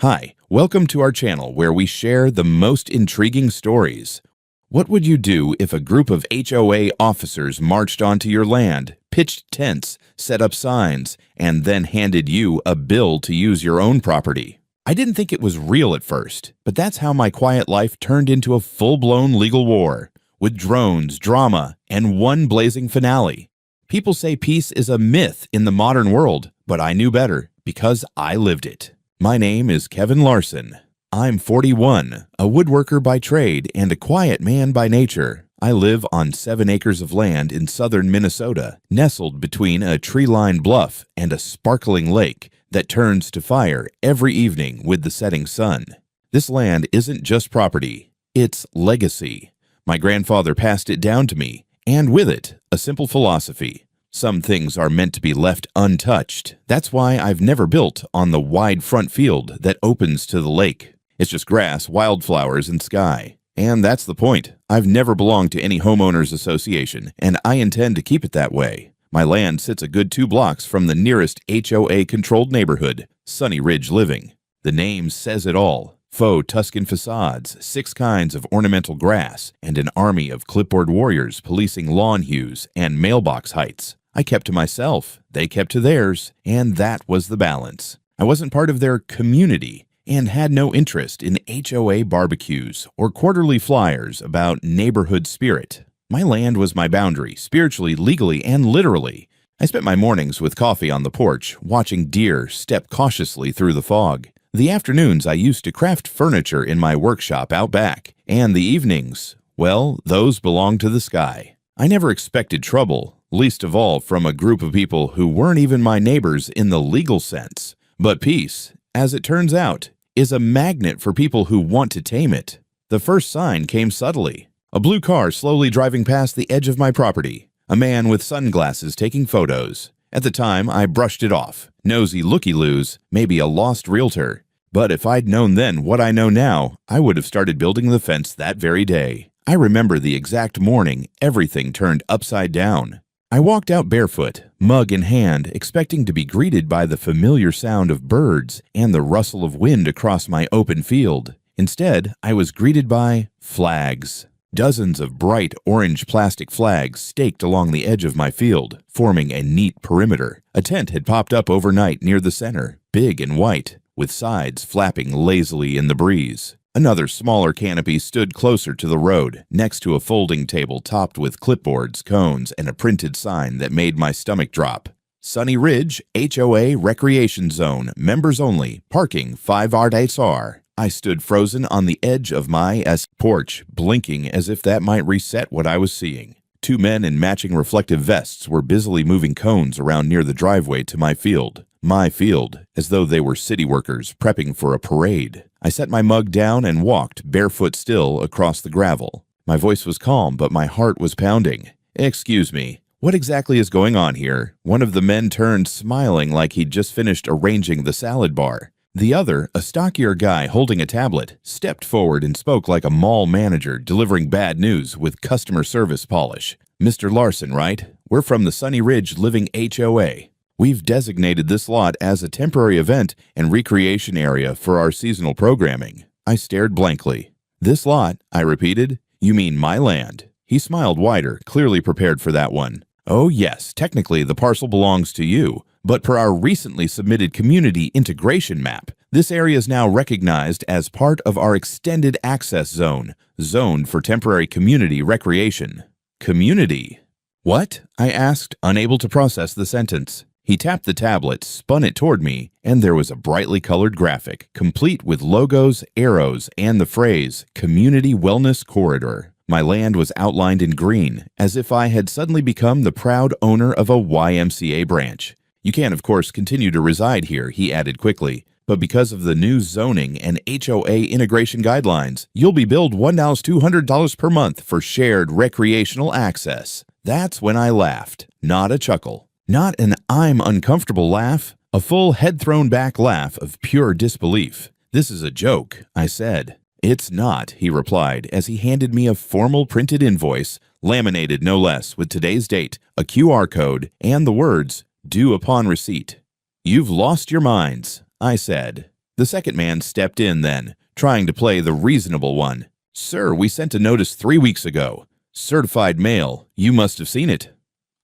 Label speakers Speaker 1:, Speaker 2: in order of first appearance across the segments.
Speaker 1: Hi, welcome to our channel where we share the most intriguing stories. What would you do if a group of HOA officers marched onto your land, pitched tents, set up signs, and then handed you a bill to use your own property? I didn't think it was real at first, but that's how my quiet life turned into a full-blown legal war, with drones, drama, and one blazing finale. People say peace is a myth in the modern world, but I knew better because I lived it. My name is Kevin Larson. I'm 41, a woodworker by trade and a quiet man by nature. I live on 7 acres of land in southern Minnesota, nestled between a tree-lined bluff and a sparkling lake that turns to fire every evening with the setting sun. This land isn't just property, it's legacy. My grandfather passed it down to me, and with it, a simple philosophy. Some things are meant to be left untouched. That's why I've never built on the wide front field that opens to the lake. It's just grass, wildflowers, and sky. And that's the point. I've never belonged to any homeowners association, and I intend to keep it that way. My land sits a good 2 blocks from the nearest HOA-controlled neighborhood, Sunny Ridge Living. The name says it all. Faux Tuscan facades, 6 kinds of ornamental grass, and an army of clipboard warriors policing lawn hues and mailbox heights. I kept to myself, they kept to theirs, and that was the balance. I wasn't part of their community and had no interest in HOA barbecues or quarterly flyers about neighborhood spirit. My land was my boundary, spiritually, legally, and literally. I spent my mornings with coffee on the porch, watching deer step cautiously through the fog. The afternoons I used to craft furniture in my workshop out back, and the evenings, well, those belonged to the sky. I never expected trouble, least of all from a group of people who weren't even my neighbors in the legal sense. But peace, as it turns out, is a magnet for people who want to tame it. The first sign came subtly. A blue car slowly driving past the edge of my property. A man with sunglasses taking photos. At the time, I brushed it off. Nosy looky-loos, maybe a lost realtor. But if I'd known then what I know now, I would have started building the fence that very day. I remember the exact morning everything turned upside down. I walked out barefoot, mug in hand, expecting to be greeted by the familiar sound of birds and the rustle of wind across my open field. Instead, I was greeted by flags. Dozens of bright orange plastic flags staked along the edge of my field, forming a neat perimeter. A tent had popped up overnight near the center, big and white, with sides flapping lazily in the breeze. Another smaller canopy stood closer to the road, next to a folding table topped with clipboards, cones, and a printed sign that made my stomach drop. Sunny Ridge, HOA Recreation Zone, members only, parking 5 RSR. I stood frozen on the edge of my porch, blinking as if that might reset what I was seeing. 2 men in matching reflective vests were busily moving cones around near the driveway to my field. My field, as though they were city workers prepping for a parade. I set my mug down and walked, barefoot still, across the gravel. My voice was calm, but my heart was pounding. "Excuse me, what exactly is going on here?" One of the men turned, smiling like he'd just finished arranging the salad bar. The other, a stockier guy holding a tablet, stepped forward and spoke like a mall manager delivering bad news with customer service polish. "Mr. Larson, right? We're from the Sunny Ridge Living HOA. We've designated this lot as a temporary event and recreation area for our seasonal programming." I stared blankly. "This lot," I repeated. "You mean my land?" He smiled wider, clearly prepared for that one. "Oh yes, technically the parcel belongs to you, but per our recently submitted community integration map, this area is now recognized as part of our extended access zone, zoned for temporary community recreation." "Community? What?" I asked, unable to process the sentence. He tapped the tablet, spun it toward me, and there was a brightly colored graphic, complete with logos, arrows, and the phrase, Community Wellness Corridor. My land was outlined in green, as if I had suddenly become the proud owner of a YMCA branch. "You can, of course, continue to reside here," he added quickly, "but because of the new zoning and HOA integration guidelines, you'll be billed $1,200 per month for shared recreational access." That's when I laughed, not a chuckle. Not an "I'm uncomfortable" laugh, a full head-thrown-back laugh of pure disbelief. "This is a joke," I said. "It's not," he replied as he handed me a formal printed invoice, laminated no less, with today's date, a QR code, and the words, "Due upon receipt." "You've lost your minds," I said. The second man stepped in then, trying to play the reasonable one. "Sir, we sent a notice 3 weeks ago. Certified mail. You must have seen it."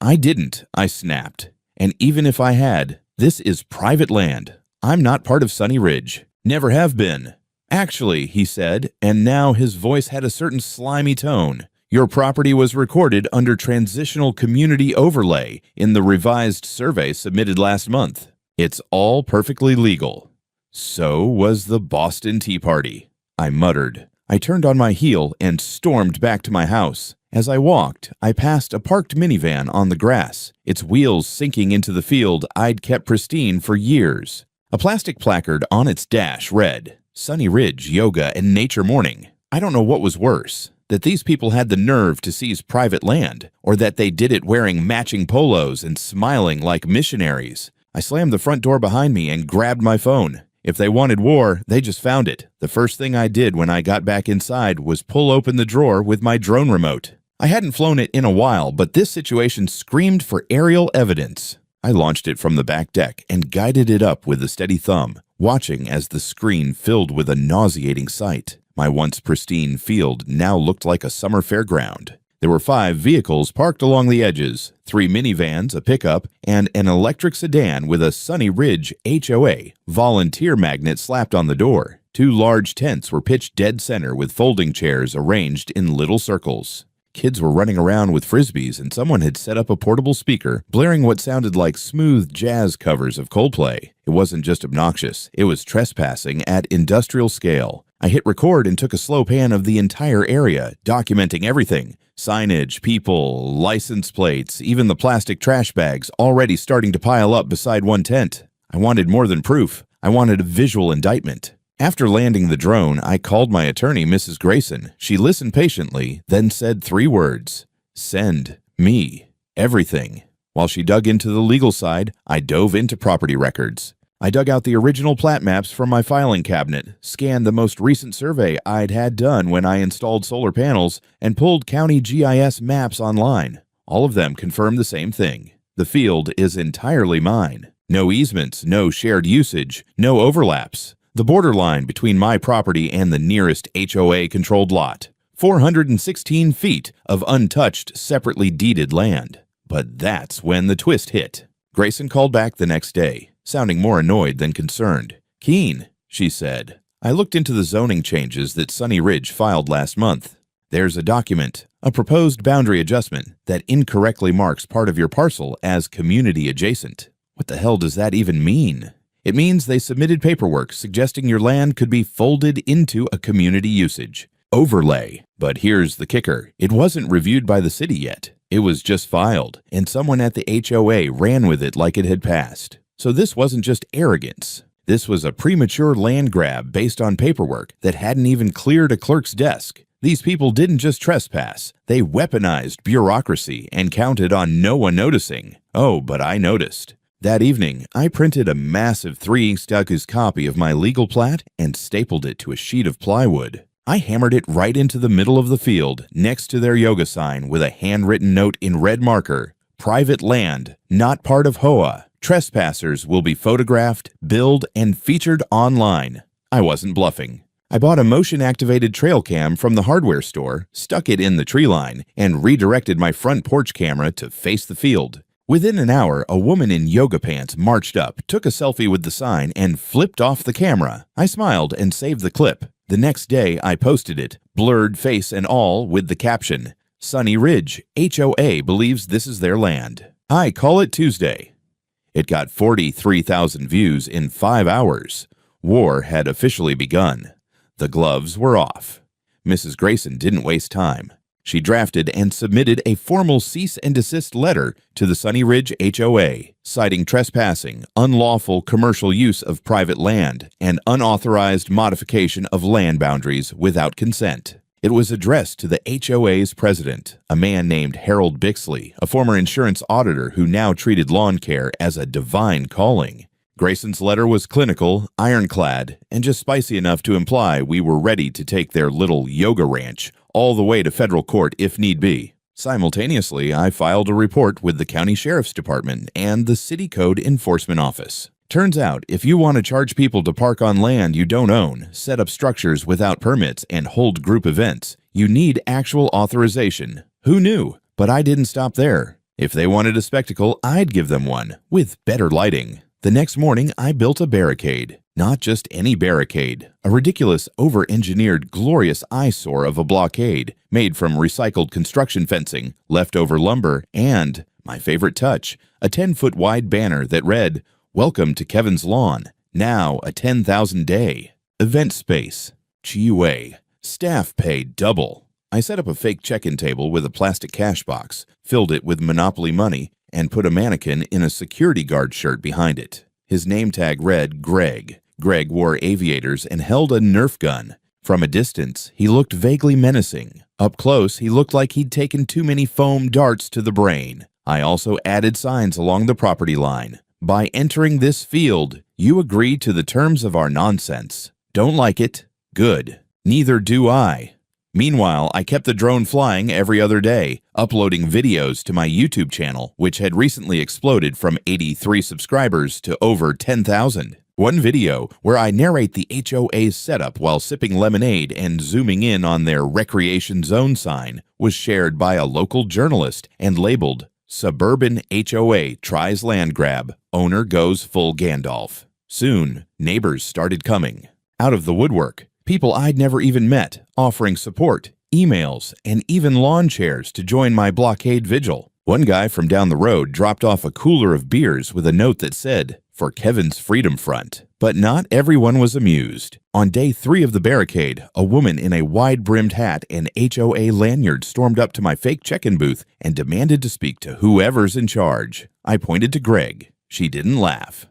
Speaker 1: "I didn't," I snapped. "And even if I had, this is private land. I'm not part of Sunny Ridge. Never have been." "Actually," he said, and now his voice had a certain slimy tone, "your property was recorded under Transitional Community Overlay in the revised survey submitted last month. It's all perfectly legal." "So was the Boston Tea Party," I muttered. I turned on my heel and stormed back to my house. As I walked, I passed a parked minivan on the grass, its wheels sinking into the field I'd kept pristine for years. A plastic placard on its dash read, "Sunny Ridge Yoga and Nature Morning." I don't know what was worse, that these people had the nerve to seize private land, or that they did it wearing matching polos and smiling like missionaries. I slammed the front door behind me and grabbed my phone. If they wanted war, they just found it. The first thing I did when I got back inside was pull open the drawer with my drone remote. I hadn't flown it in a while, but this situation screamed for aerial evidence. I launched it from the back deck and guided it up with a steady thumb, watching as the screen filled with a nauseating sight. My once pristine field now looked like a summer fairground. There were 5 vehicles parked along the edges, 3 minivans, a pickup, and an electric sedan with a Sunny Ridge HOA volunteer magnet slapped on the door. 2 large tents were pitched dead center with folding chairs arranged in little circles. Kids were running around with frisbees, and someone had set up a portable speaker, blaring what sounded like smooth jazz covers of Coldplay. It wasn't just obnoxious, it was trespassing at industrial scale. I hit record and took a slow pan of the entire area, documenting everything. Signage, people, license plates, even the plastic trash bags already starting to pile up beside one tent. I wanted more than proof. I wanted a visual indictment. After landing the drone, I called my attorney, Mrs. Grayson. She listened patiently, then said 3 words. "Send me everything." While she dug into the legal side, I dove into property records. I dug out the original plat maps from my filing cabinet, scanned the most recent survey I'd had done when I installed solar panels, and pulled county GIS maps online. All of them confirmed the same thing. The field is entirely mine. No easements, no shared usage, no overlaps. The borderline between my property and the nearest HOA-controlled lot. 416 feet of untouched, separately deeded land. But that's when the twist hit. Grayson called back the next day, sounding more annoyed than concerned. "Keen," she said. "I looked into the zoning changes that Sunny Ridge filed last month. There's a document, a proposed boundary adjustment, that incorrectly marks part of your parcel as community adjacent." What the hell does that even mean? It means they submitted paperwork suggesting your land could be folded into a community usage overlay. But here's the kicker. It wasn't reviewed by the city yet. It was just filed, and someone at the HOA ran with it like it had passed. So this wasn't just arrogance. This was a premature land grab based on paperwork that hadn't even cleared a clerk's desk. These people didn't just trespass. They weaponized bureaucracy and counted on no one noticing. Oh, but I noticed. That evening, I printed a massive 3-inch copy of my legal plat and stapled it to a sheet of plywood. I hammered it right into the middle of the field, next to their yoga sign with a handwritten note in red marker. "Private land, not part of HOA. Trespassers will be photographed, billed, and featured online." I wasn't bluffing. I bought a motion-activated trail cam from the hardware store, stuck it in the tree line, and redirected my front porch camera to face the field. Within an hour, a woman in yoga pants marched up, took a selfie with the sign, and flipped off the camera. I smiled and saved the clip. The next day, I posted it, blurred face and all, with the caption, "Sunny Ridge, HOA believes this is their land. I call it Tuesday." It got 43,000 views in 5 hours. War had officially begun. The gloves were off. Mrs. Grayson didn't waste time. She drafted and submitted a formal cease and desist letter to the Sunny Ridge HOA, citing trespassing, unlawful commercial use of private land, and unauthorized modification of land boundaries without consent. It was addressed to the HOA's president, a man named Harold Bixley, a former insurance auditor who now treated lawn care as a divine calling. Grayson's letter was clinical, ironclad, and just spicy enough to imply we were ready to take their little yoga ranch all the way to federal court if need be. Simultaneously, I filed a report with the county sheriff's department and the city code enforcement office. Turns out, if you want to charge people to park on land you don't own, set up structures without permits, and hold group events, you need actual authorization. Who knew? But I didn't stop there. If they wanted a spectacle, I'd give them one, with better lighting. The next morning, I built a barricade. Not just any barricade, a ridiculous, over-engineered, glorious eyesore of a blockade made from recycled construction fencing, leftover lumber, and, my favorite touch, a 10-foot wide banner that read, "Welcome to Kevin's Lawn. Now a 10,000 day." Event space. HOA. Staff pay double. I set up a fake check-in table with a plastic cash box, filled it with Monopoly money, and put a mannequin in a security guard shirt behind it. His name tag read Greg. Greg wore aviators and held a Nerf gun. From a distance, he looked vaguely menacing. Up close, he looked like he'd taken too many foam darts to the brain. I also added signs along the property line. By entering this field, you agree to the terms of our nonsense. Don't like it? Good. Neither do I. Meanwhile, I kept the drone flying every other day, uploading videos to my YouTube channel, which had recently exploded from 83 subscribers to over 10,000. One video, where I narrate the HOA's setup while sipping lemonade and zooming in on their recreation zone sign, was shared by a local journalist and labeled, "Suburban HOA tries land grab, owner goes full Gandalf." Soon, neighbors started coming. Out of the woodwork, people I'd never even met, offering support, emails, and even lawn chairs to join my blockade vigil. One guy from down the road dropped off a cooler of beers with a note that said, "For Kevin's Freedom Front." But not everyone was amused. On day 3 of the barricade, a woman in a wide-brimmed hat and HOA lanyard stormed up to my fake check-in booth and demanded to speak to whoever's in charge. I pointed to Greg. She didn't laugh.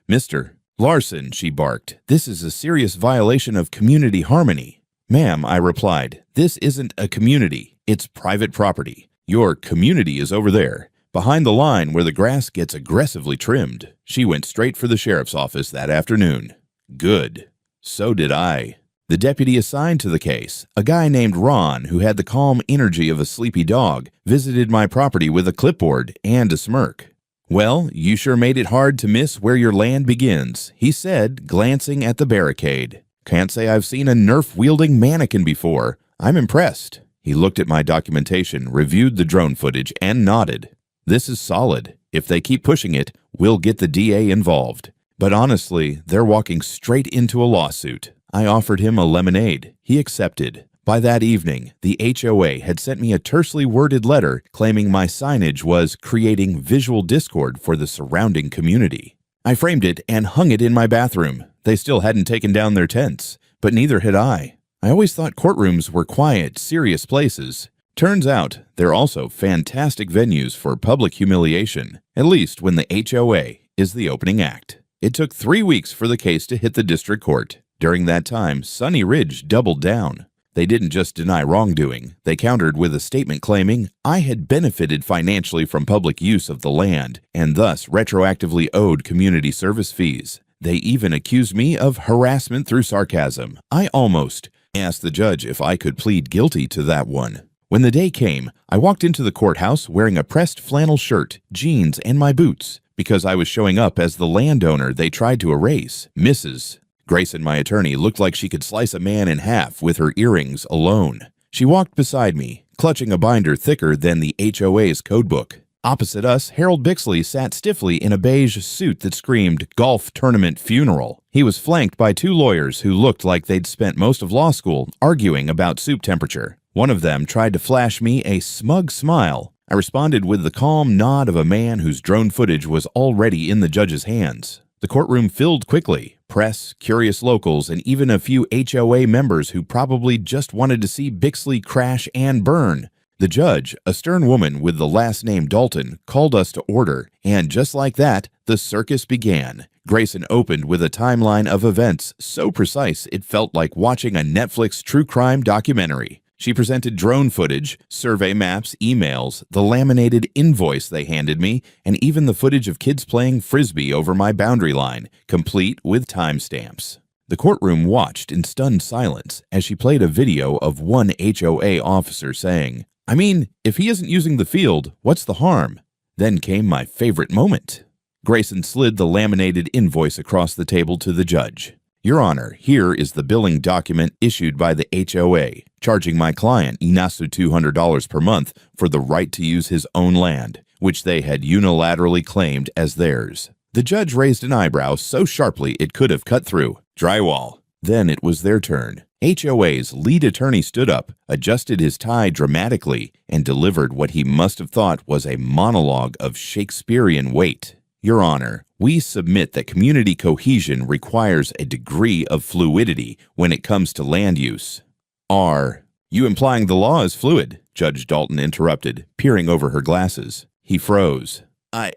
Speaker 1: "Mr. Larson," she barked, "this is a serious violation of community harmony." "Ma'am," I replied, "this isn't a community. It's private property. Your community is over there, behind the line where the grass gets aggressively trimmed." She went straight for the sheriff's office that afternoon. Good. So did I. The deputy assigned to the case, a guy named Ron who had the calm energy of a sleepy dog, visited my property with a clipboard and a smirk. "Well, you sure made it hard to miss where your land begins," he said, glancing at the barricade. "Can't say I've seen a Nerf-wielding mannequin before. I'm impressed." He looked at my documentation, reviewed the drone footage, and nodded. "This is solid. If they keep pushing it, we'll get the DA involved." But honestly, they're walking straight into a lawsuit. I offered him a lemonade. He accepted. By that evening, the HOA had sent me a tersely worded letter claiming my signage was creating visual discord for the surrounding community. I framed it and hung it in my bathroom. They still hadn't taken down their tents, but neither had I. I always thought courtrooms were quiet, serious places. Turns out, they're also fantastic venues for public humiliation, at least when the HOA is the opening act. It took 3 weeks for the case to hit the district court. During that time, Sunny Ridge doubled down. They didn't just deny wrongdoing. They countered with a statement claiming I had benefited financially from public use of the land and thus retroactively owed community service fees. They even accused me of harassment through sarcasm. I almost asked the judge if I could plead guilty to that one. When the day came, I walked into the courthouse wearing a pressed flannel shirt, jeans, and my boots because I was showing up as the landowner they tried to erase, Mrs. Grayson, my attorney, looked like she could slice a man in half with her earrings alone. She walked beside me, clutching a binder thicker than the HOA's codebook. Opposite us, Harold Bixley sat stiffly in a beige suit that screamed golf tournament funeral. He was flanked by 2 lawyers who looked like they'd spent most of law school arguing about soup temperature. One of them tried to flash me a smug smile. I responded with the calm nod of a man whose drone footage was already in the judge's hands. The courtroom filled quickly. Press, curious locals, and even a few HOA members who probably just wanted to see Bixley crash and burn. The judge, a stern woman with the last name Dalton, called us to order, and just like that, the circus began. Grayson opened with a timeline of events so precise it felt like watching a Netflix true crime documentary. She presented drone footage, survey maps, emails, the laminated invoice they handed me, and even the footage of kids playing frisbee over my boundary line, complete with timestamps. The courtroom watched in stunned silence as she played a video of one HOA officer saying, "I mean, if he isn't using the field, what's the harm?" Then came my favorite moment. Grayson slid the laminated invoice across the table to the judge. Your Honor, here is the billing document issued by the HOA, charging my client Inasu $200 per month for the right to use his own land, which they had unilaterally claimed as theirs. The judge raised an eyebrow so sharply it could have cut through drywall. Then it was their turn. HOA's lead attorney stood up, adjusted his tie dramatically, and delivered what he must have thought was a monologue of Shakespearean weight. Your Honor, we submit that community cohesion requires a degree of fluidity when it comes to land use. Are you implying the law is fluid? Judge Dalton interrupted, peering over her glasses. He froze. I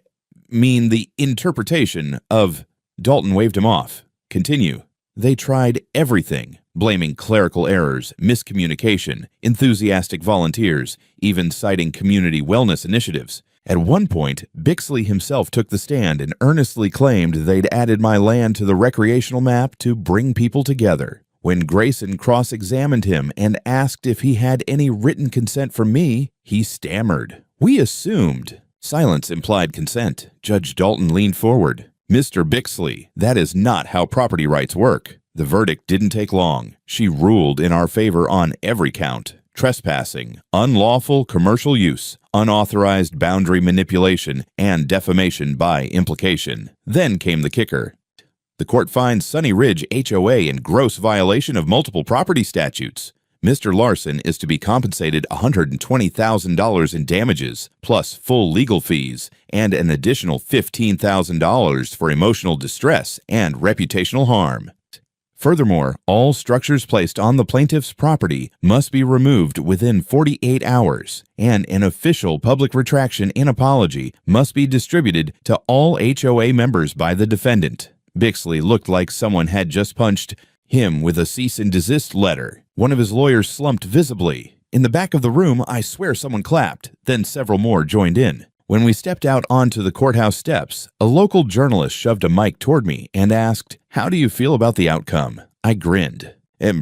Speaker 1: mean the interpretation of... Dalton waved him off. Continue. They tried everything, blaming clerical errors, miscommunication, enthusiastic volunteers, even citing community wellness initiatives. At one point, Bixley himself took the stand and earnestly claimed they'd added my land to the recreational map to bring people together. When Grayson cross-examined him and asked if he had any written consent from me, he stammered. We assumed. Silence implied consent. Judge Dalton leaned forward. Mr. Bixley, that is not how property rights work. The verdict didn't take long. She ruled in our favor on every count. Trespassing, unlawful commercial use, unauthorized boundary manipulation, and defamation by implication. Then came the kicker. The court finds Sunny Ridge HOA in gross violation of multiple property statutes. Mr. Larson is to be compensated $120,000 in damages, plus full legal fees, and an additional $15,000 for emotional distress and reputational harm. Furthermore, all structures placed on the plaintiff's property must be removed within 48 hours, and an official public retraction and apology must be distributed to all HOA members by the defendant. Bixley looked like someone had just punched him with a cease and desist letter. One of his lawyers slumped visibly. In the back of the room, I swear someone clapped, then several more joined in. When we stepped out onto the courthouse steps, a local journalist shoved a mic toward me and asked, "How do you feel about the outcome?" I grinned.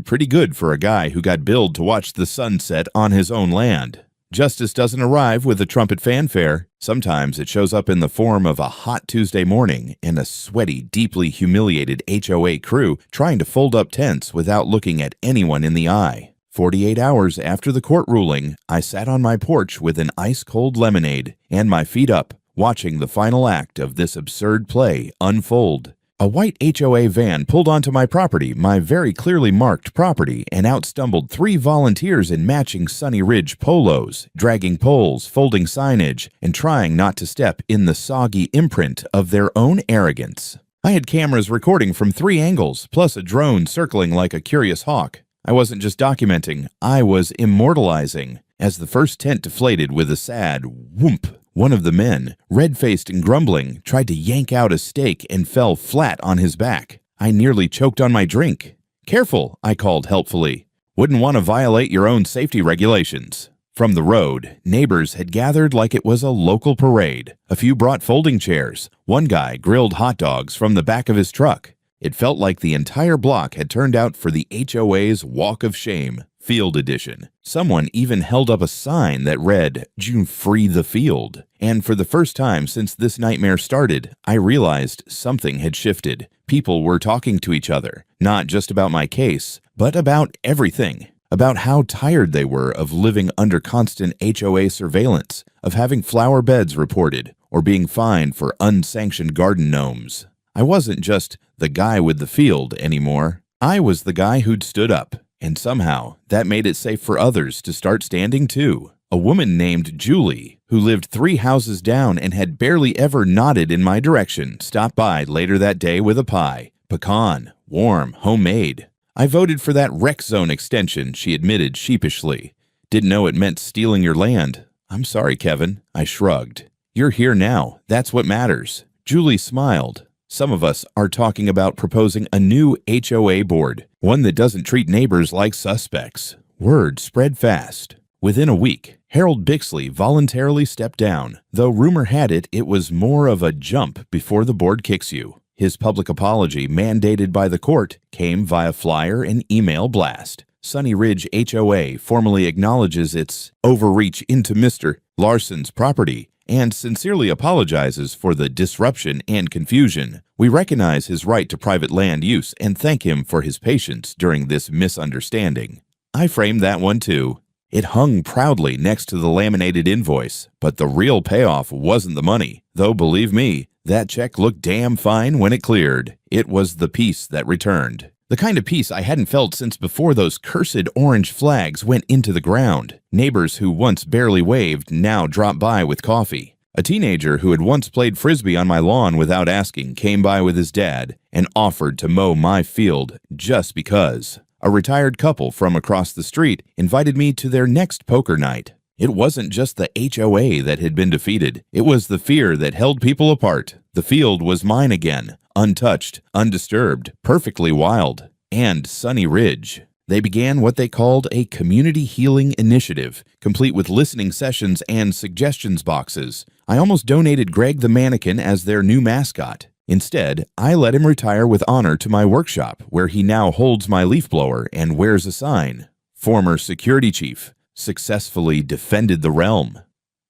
Speaker 1: Pretty good for a guy who got billed to watch the sun set on his own land. Justice doesn't arrive with a trumpet fanfare. Sometimes it shows up in the form of a hot Tuesday morning and a sweaty, deeply humiliated HOA crew trying to fold up tents without looking at anyone in the eye. 48 hours after the court ruling, I sat on my porch with an ice-cold lemonade and my feet up, watching the final act of this absurd play unfold. A white HOA van pulled onto my property, my very clearly marked property, and out stumbled 3 volunteers in matching Sunny Ridge polos, dragging poles, folding signage, and trying not to step in the soggy imprint of their own arrogance. I had cameras recording from 3 angles, plus a drone circling like a curious hawk. I wasn't just documenting, I was immortalizing. As the first tent deflated with a sad whoomp, one of the men, red-faced and grumbling, tried to yank out a stake and fell flat on his back. I nearly choked on my drink. "Careful," I called helpfully. "Wouldn't want to violate your own safety regulations." From the road, neighbors had gathered like it was a local parade. A few brought folding chairs. One guy grilled hot dogs from the back of his truck. It felt like the entire block had turned out for the HOA's Walk of Shame, Field Edition. Someone even held up a sign that read, "June free the field." And for the first time since this nightmare started, I realized something had shifted. People were talking to each other, not just about my case, but about everything. About how tired they were of living under constant HOA surveillance, of having flower beds reported, or being fined for unsanctioned garden gnomes. I wasn't just the guy with the field anymore. I was the guy who'd stood up. And somehow, that made it safe for others to start standing too. A woman named Julie, who lived 3 houses down and had barely ever nodded in my direction, stopped by later that day with a pie. Pecan, warm, homemade. "I voted for that rec zone extension," she admitted sheepishly. "Didn't know it meant stealing your land." "I'm sorry, Kevin," I shrugged. "You're here now. That's what matters." Julie smiled. "Some of us are talking about proposing a new HOA board, one that doesn't treat neighbors like suspects." Word spread fast. Within a week, Harold Bixley voluntarily stepped down, though rumor had it it was more of a jump before the board kicks you. His public apology, mandated by the court, came via flyer and email blast. Sunny Ridge HOA formally acknowledges its overreach into Mr. Larson's property and sincerely apologizes for the disruption and confusion. We recognize his right to private land use and thank him for his patience during this misunderstanding. I framed that one too. It hung proudly next to the laminated invoice, but the real payoff wasn't the money, though believe me, that check looked damn fine when it cleared. It was the peace that returned. The kind of peace I hadn't felt since before those cursed orange flags went into the ground. Neighbors who once barely waved now dropped by with coffee. A teenager who had once played frisbee on my lawn without asking came by with his dad and offered to mow my field just because. A retired couple from across the street invited me to their next poker night. It wasn't just the HOA that had been defeated. It was the fear that held people apart. The field was mine again, untouched, undisturbed, perfectly wild, and Sunny Ridge. They began what they called a community healing initiative, complete with listening sessions and suggestions boxes. I almost donated Greg the mannequin as their new mascot. Instead, I let him retire with honor to my workshop, where he now holds my leaf blower and wears a sign. Former security chief, successfully defended the realm.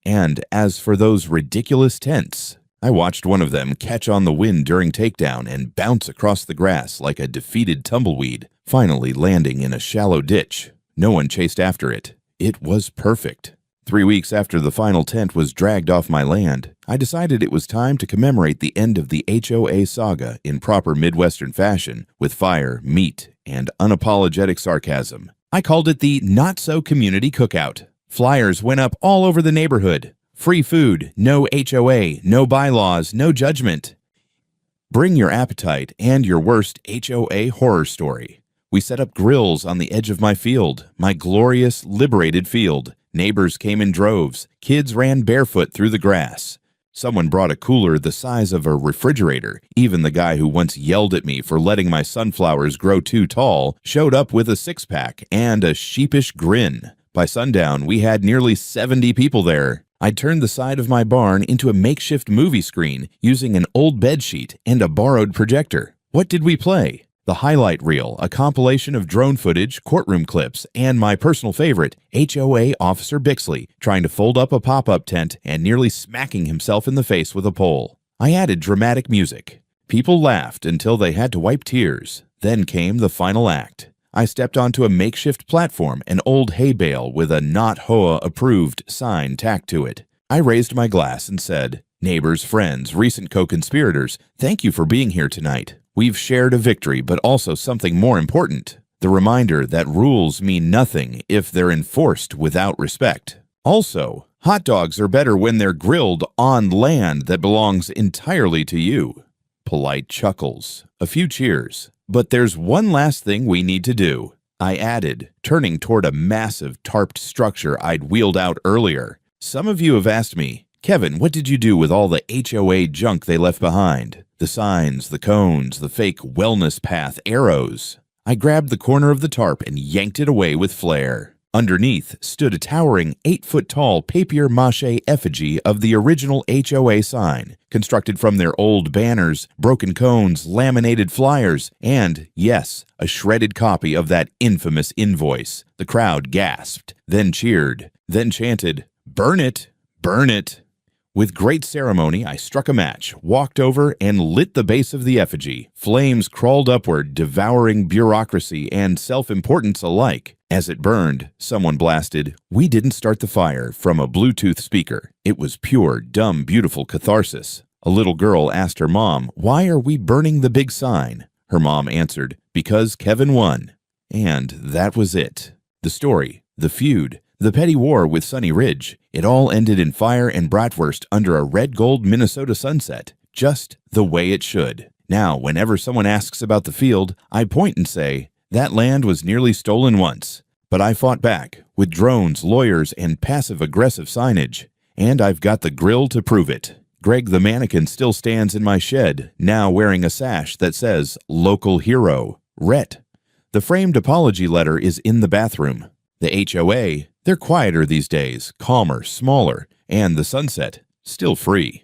Speaker 1: And as for those ridiculous tents, I watched one of them catch on the wind during takedown and bounce across the grass like a defeated tumbleweed, finally landing in a shallow ditch. No one chased after it. It was perfect. 3 weeks after the final tent was dragged off my land, I decided it was time to commemorate the end of the HOA saga in proper Midwestern fashion with fire, meat, and unapologetic sarcasm. I called it the Not-So-Community Cookout. Flyers went up all over the neighborhood. Free food, no HOA, no bylaws, no judgment. Bring your appetite and your worst HOA horror story. We set up grills on the edge of my field, my glorious, liberated field. Neighbors came in droves. Kids ran barefoot through the grass. Someone brought a cooler the size of a refrigerator. Even the guy who once yelled at me for letting my sunflowers grow too tall showed up with a six-pack and a sheepish grin. By sundown, we had nearly 70 people there. I turned the side of my barn into a makeshift movie screen using an old bedsheet and a borrowed projector. What did we play? The highlight reel, a compilation of drone footage, courtroom clips, and my personal favorite, HOA Officer Bixley, trying to fold up a pop-up tent and nearly smacking himself in the face with a pole. I added dramatic music. People laughed until they had to wipe tears. Then came the final act. I stepped onto a makeshift platform, an old hay bale with a not HOA approved sign tacked to it. I raised my glass and said, "Neighbors, friends, recent co-conspirators, thank you for being here tonight. We've shared a victory, but also something more important. The reminder that rules mean nothing if they're enforced without respect. Also, hot dogs are better when they're grilled on land that belongs entirely to you." Polite chuckles. A few cheers. "But there's one last thing we need to do," I added, turning toward a massive tarped structure I'd wheeled out earlier. Some of you have asked me, "Kevin, what did you do with all the HOA junk they left behind? The signs, the cones, the fake wellness path arrows." I grabbed the corner of the tarp and yanked it away with flair. Underneath stood a towering 8-foot-tall papier-mâché effigy of the original HOA sign, constructed from their old banners, broken cones, laminated flyers, and, yes, a shredded copy of that infamous invoice. The crowd gasped, then cheered, then chanted, "Burn it! Burn it!" With great ceremony, I struck a match, walked over, and lit the base of the effigy. Flames crawled upward, devouring bureaucracy and self-importance alike. As it burned, someone blasted, "We didn't start the fire," from a Bluetooth speaker. It was pure, dumb, beautiful catharsis. A little girl asked her mom, "Why are we burning the big sign?" Her mom answered, "Because Kevin won." And that was it. The story, the feud, the petty war with Sunny Ridge, it all ended in fire and bratwurst under a red-gold Minnesota sunset, just the way it should. Now, whenever someone asks about the field, I point and say, "That land was nearly stolen once, but I fought back with drones, lawyers, and passive-aggressive signage, and I've got the grill to prove it." Greg the mannequin still stands in my shed, now wearing a sash that says, "Local Hero, Rhett." The framed apology letter is in the bathroom. The HOA, they're quieter these days, calmer, smaller, and the sunset, still free.